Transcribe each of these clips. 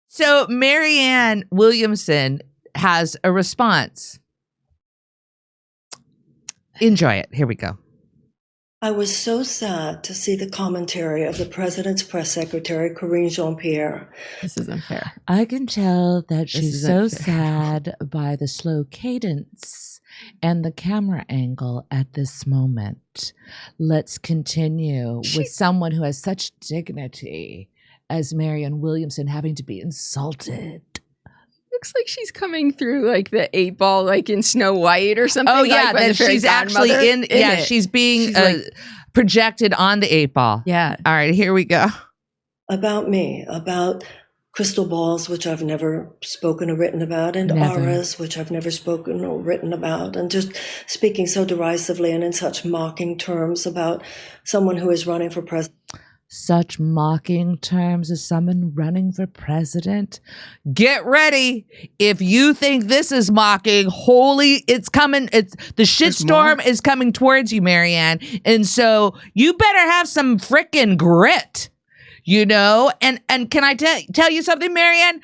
So Marianne Williamson has a response. Enjoy it. Here we go. I was so sad to see the commentary of the president's press secretary, Karine Jean-Pierre. This is unfair. I can tell that she's so sad by the slow cadence and the camera angle at this moment. Let's continue with someone who has such dignity as Marianne Williamson having to be insulted. Looks like she's coming through like the 8 Ball, like in Snow White or something. Oh yeah, like, that she's actually in it. she's being She's like, projected on the 8 Ball. Yeah. All right, here we go. About me, about crystal balls, which I've never spoken or written about, and Never. auras, which I've never spoken or written about, and just speaking so derisively and in such mocking terms about someone who is running for president. Such mocking terms as someone running for president. Get ready. If you think this is mocking, it's coming. It's the shitstorm is coming towards you, Marianne. And so you better have some frickin' grit, you know? And can I tell you something, Marianne?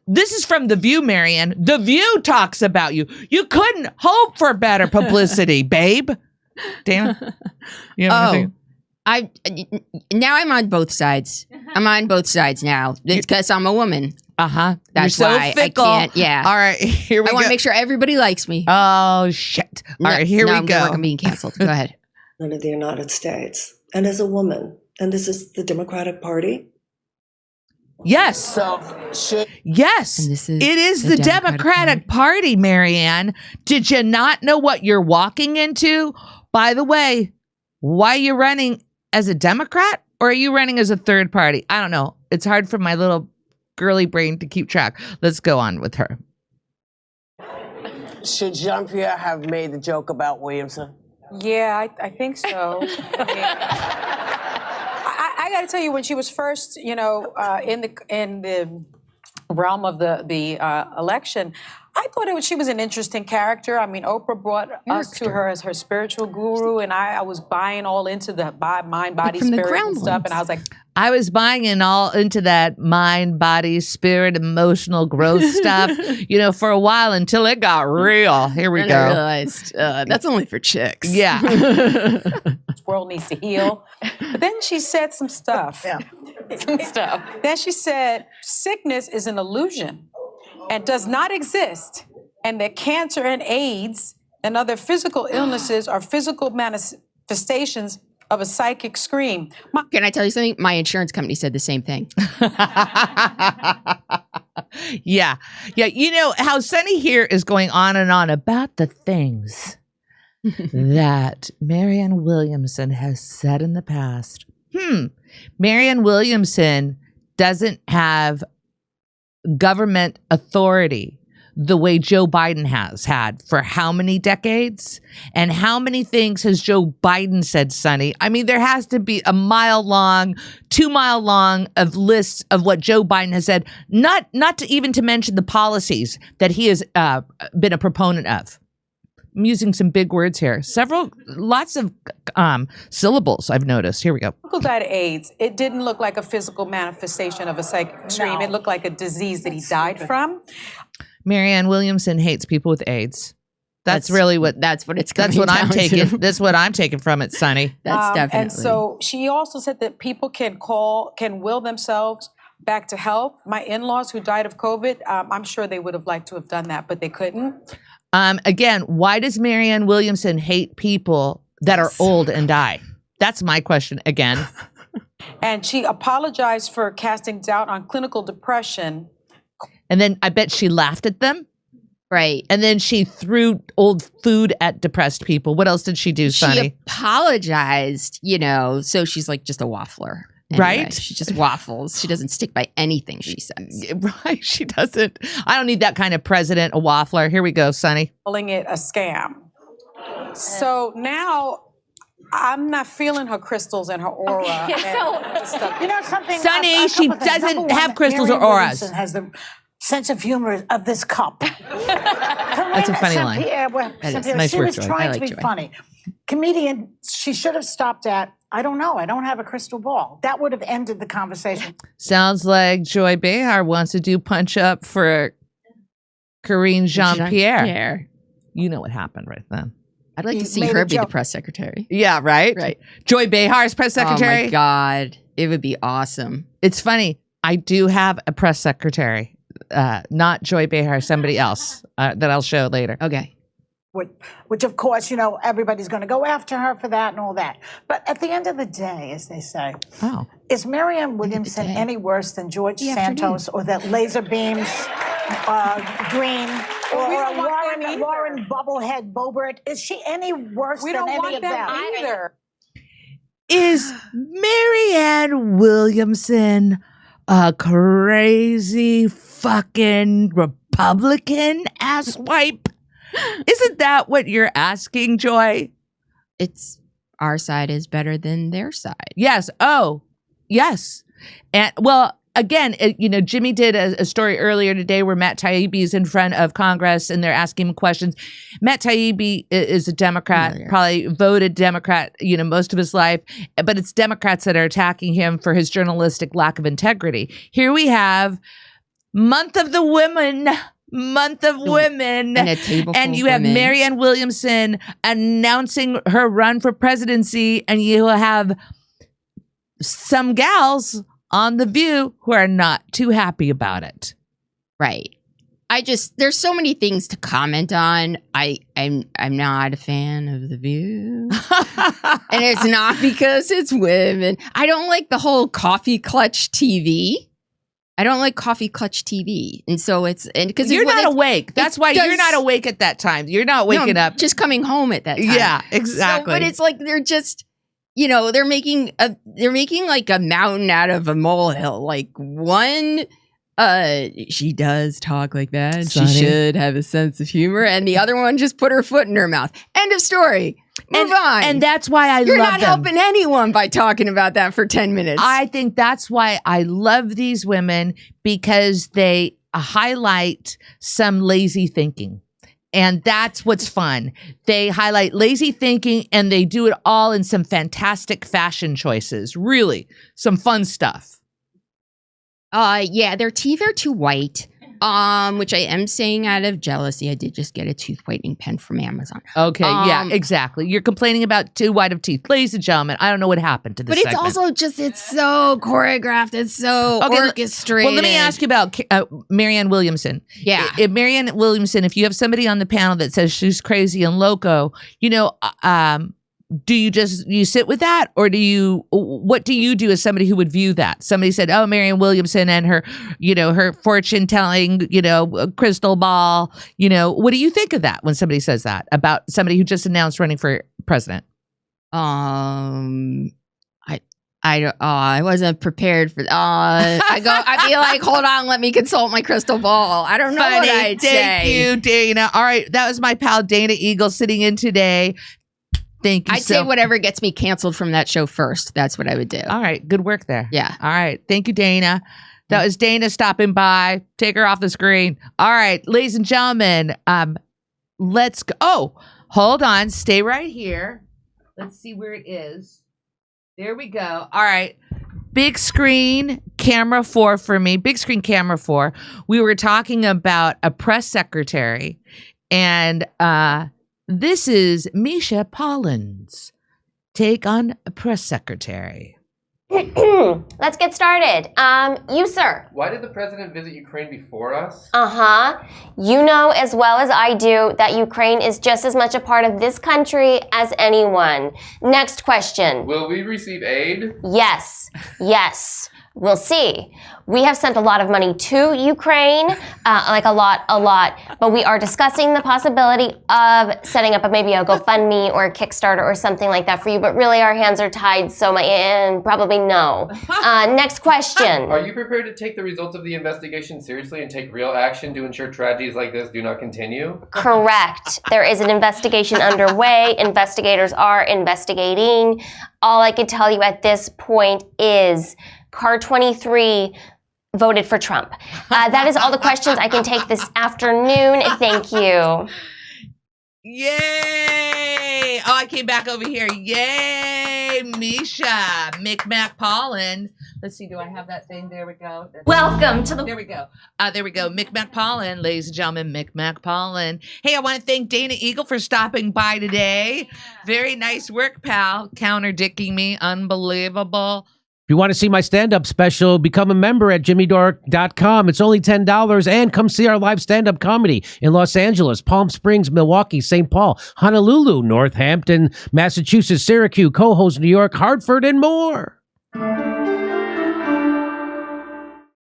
This is from The View, Marianne. The View talks about you. You couldn't hope for better publicity, babe. Damn. You know anything? Now I'm on both sides. I'm on both sides now. It's because I'm a woman. Uh-huh. That's You're so why fickle. I can't. Yeah. All right, here we go. I want to make sure everybody likes me. Oh, shit. All right, here we I'm go. I'm being canceled. Go ahead. Of the United States. And as a woman, and this is the Democratic Party. Yes. Yes. And this is it is the Democratic Party, Marianne. Did you not know what you're walking into? By the way, why are you running as a Democrat, or are you running as a third party? I don't know. It's hard for my little girly brain to keep track. Let's go on with her. Should Jean-Pierre have made the joke about Williamson? Yeah, I think so. I got to tell you, when she was first, in the realm of the election, I thought she was an interesting character. I mean, Oprah brought us to her as her spiritual guru, and I was buying all into the mind, body, spirit and stuff. And I was like, I was buying in all into that mind, body, spirit, emotional growth stuff, for a while until it got real. Here we go. I realized that's only for chicks. Yeah. this world needs to heal. But then she said some stuff. Yeah. Then she said, sickness is an illusion and does not exist, and that cancer and AIDS and other physical illnesses are physical manifestations of a psychic scream. Can I tell you something? My insurance company said the same thing. Yeah. You know how Sunny here is going on and on about the things that Marianne Williamson has said in the past. Marianne Williamson doesn't have government authority the way Joe Biden has had for how many decades? And how many things has Joe Biden said, Sonny? I mean, there has to be a 1 mile long, 2 mile long of lists of what Joe Biden has said, not to mention the policies that he has been a proponent of. I'm using some big words here. Lots of syllables I've noticed. Here we go. Uncle died of AIDS. It didn't look like a physical manifestation of a psychic extreme. It looked like a disease that he died from. Marianne Williamson hates people with AIDS. That's what it's coming down to. That's what I'm taking from it, Sonny. That's definitely. And so she also said that people can will themselves back to health. My in-laws who died of COVID, I'm sure they would have liked to have done that, but they couldn't. Again, why does Marianne Williamson hate people that are old and die? That's my question again. And she apologized for casting doubt on clinical depression. And then I bet she laughed at them. Right. And then she threw old food at depressed people. What else did she do, Sonny? She apologized, so she's like just a waffler. Anyway, right? She just waffles. She doesn't stick by anything she says. Right, she doesn't. I don't need that kind of president, a waffler. Here we go, Sonny. Calling it a scam. So now I'm not feeling her crystals and her aura. And stuff. You know something? Sonny, she doesn't have crystals or auras. Williamson has the sense of humor of this cup. That's a funny line. That is. Nice she work, was Joy. trying I to like be Joy. funny. comedian, she should have stopped at, I don't know, I don't have a crystal ball. That would have ended the conversation. Sounds like Joy Behar wants to do punch up for Karine Jean-Pierre. You know what happened right then. I'd like You to see made her a be the joke. press secretary. Yeah, right? Right. Joy Behar's press secretary. Oh my God. It would be awesome. It's funny. I do have a press secretary, not Joy Behar, somebody else that I'll show later. Okay. Which of course, everybody's going to go after her for that and all that. But at the end of the day, as they say, is Marianne Williamson any worse than George Santos or that laser beams green or Lauren Bubblehead Boebert? Is she any worse We than don't any want of them them? either. Is Marianne Williamson a crazy fucking Republican asswipe? Isn't that what you're asking, Joy? It's our side is better than their side. Yes. Oh, yes. And well, again, Jimmy did a story earlier today where Matt Taibbi is in front of Congress and they're asking him questions. Matt Taibbi is a Democrat, probably voted Democrat, most of his life, but it's Democrats that are attacking him for his journalistic lack of integrity. Here we have Month of Women, and a table full and you of have women. Marianne Williamson announcing her run for presidency, and you have some gals on The View who are not too happy about it. Right. There's so many things to comment on. I'm not a fan of The View. And it's not because it's women. I don't like the whole coffee clutch TV. I don't like coffee clutch TV. And so because you're not awake. That's why you're not awake at that time. You're not waking up. Just coming home at that time. Yeah, exactly. So, but it's like they're just, they're making like a mountain out of a molehill. Like one, she does talk like that. And she should have a sense of humor. And the other one just put her foot in her mouth. End of story. Move on. And that's why You're love not them. helping anyone by talking about that for 10 minutes. I think that's why I love these women, because they highlight some lazy thinking. And that's what's fun. They highlight lazy thinking and they do it all in some fantastic fashion choices. Really, some fun stuff. Yeah, their teeth are too white. Which I am saying out of jealousy. I did just get a tooth whitening pen from Amazon. Okay, yeah, exactly. You're complaining about too white of teeth. Ladies and gentlemen, I don't know what happened to this But it's segment. also just, it's so choreographed. It's so orchestrated. Well, let me ask you about Marianne Williamson. Yeah. If Marianne Williamson, if you have somebody on the panel that says she's crazy and loco, do you sit with that, or what do you do as somebody who would view that? Somebody said, oh, Marianne Williamson and her, her fortune telling, crystal ball, what do you think of that when somebody says that about somebody who just announced running for president? I wasn't prepared for I'd be like, hold on, let me consult my crystal ball. I don't know what I'd say. Thank you, Dana. All right. That was my pal Dana Eagle sitting in today. Thank you. I'd say whatever gets me canceled from that show first. That's what I would do. All right. Good work there. Yeah. All right. Thank you, Dana. That was Dana stopping by. Take her off the screen. All right. Ladies and gentlemen, let's go. Oh, hold on. Stay right here. Let's see where it is. There we go. All right. Big screen camera 4 for me. Big screen camera 4. We were talking about a press secretary, and this is Misha Pollan's take on a press secretary. Let's get started. You, sir. Why did the president visit Ukraine before us? You know as well as I do that Ukraine is just as much a part of this country as anyone. Next question. Will we receive aid? Yes. We'll see. We have sent a lot of money to Ukraine, like a lot, but we are discussing the possibility of setting up maybe a GoFundMe or a Kickstarter or something like that for you, but really our hands are tied, so probably no. Next question. Are you prepared to take the results of the investigation seriously and take real action to ensure tragedies like this do not continue? Correct. There is an investigation underway. Investigators are investigating. All I can tell you at this point is Car 23 voted for Trump. That is all the questions I can take this afternoon. Thank you. Yay! Yay. Oh, I came back over here. Yay, Misha. Micmac Pollen. Let's see, do I have that thing? There we go. Welcome to the... There we go. There we go. Micmac Pollen, ladies and gentlemen, Micmac Pollen. Hey, I want to thank Dana Eagle for stopping by today. Very nice work, pal. Counter-dicking me. Unbelievable. If you want to see my stand-up special, become a member at jimmydore.com. It's only $10, and come see our live stand-up comedy in Los Angeles, Palm Springs, Milwaukee, St. Paul, Honolulu, Northampton, Massachusetts, Syracuse, Cohoes, New York, Hartford, and more.